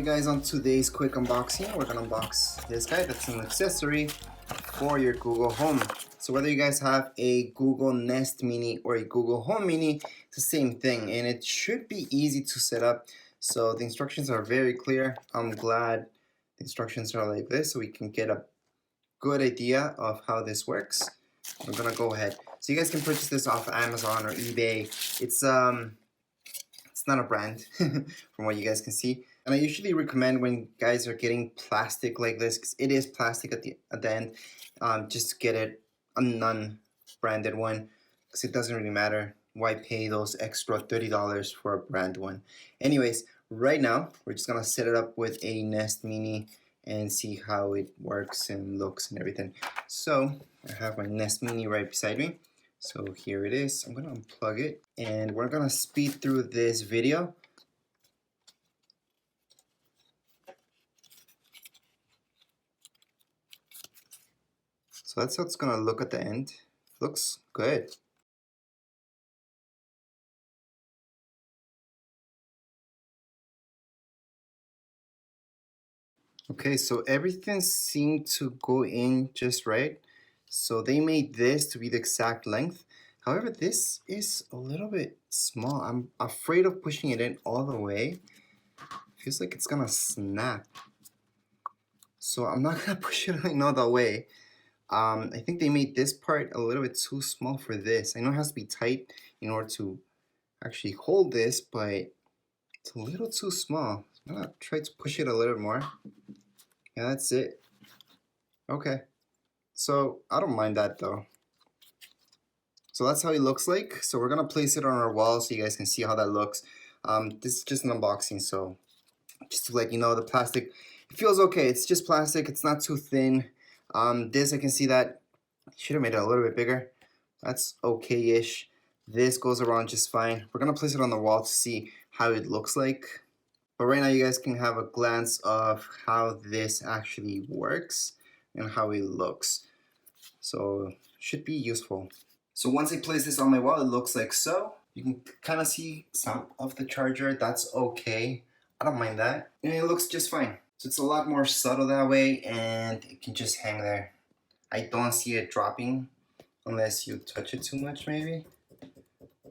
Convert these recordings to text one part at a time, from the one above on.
guys, on today's quick unboxing, we're gonna unbox this guy. That's an accessory for your Google Home. So whether you guys have a Google Nest Mini or a Google Home Mini, it's the same thing, and it should be easy to set up. So the instructions are very clear. I'm glad the instructions are like this, so we can get a good idea of how this works. We're gonna go ahead. So you guys can purchase this off Amazon or eBay. It's not a brand from what you guys can see. And I usually recommend when guys are getting plastic like this, because it is plastic at the end, just get it a non-branded one, because it doesn't really matter. Why pay those extra $30 for a brand one? Anyways, right now we're just gonna set it up with a Nest Mini and see how it works and looks and everything. So I have my Nest Mini right beside me. So here it is. I'm gonna unplug it and we're gonna speed through this video. So that's how it's gonna look at the end. Looks good. Okay, so everything seemed to go in just right. So they made this to be the exact length. However, this is a little bit small. I'm afraid of pushing it in all the way. Feels like it's gonna snap. So I'm not gonna push it in all the way. I think they made this part a little bit too small for this. I know it has to be tight in order to actually hold this, but it's a little too small. I'm gonna try to push it a little more. Yeah, that's it. Okay. So I don't mind that though. So that's how it looks like. So we're gonna place it on our wall so you guys can see how that looks. This is just an unboxing, so just to let you know, the plastic, it feels okay. It's just plastic. It's not too thin. This, I can see that should have made it a little bit bigger. That's okay-ish. This goes around just fine. We're gonna place it on the wall to see how it looks like. But right now you guys can have a glance of how this actually works and how it looks. So should be useful. So once I place this on my wall, it looks like so. You can kind of see some of the charger. That's okay. I don't mind that. And it looks just fine. So it's a lot more subtle that way, and it can just hang there. I don't see it dropping unless you touch it too much maybe.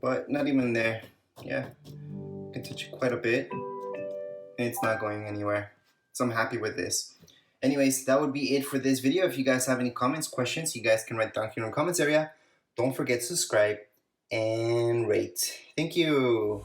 But not even there. Yeah, you can touch it quite a bit and it's not going anywhere. So I'm happy with this. Anyways, that would be it for this video. If you guys have any comments, questions, you guys can write down here in the comments area. Don't forget to subscribe and rate. Thank you.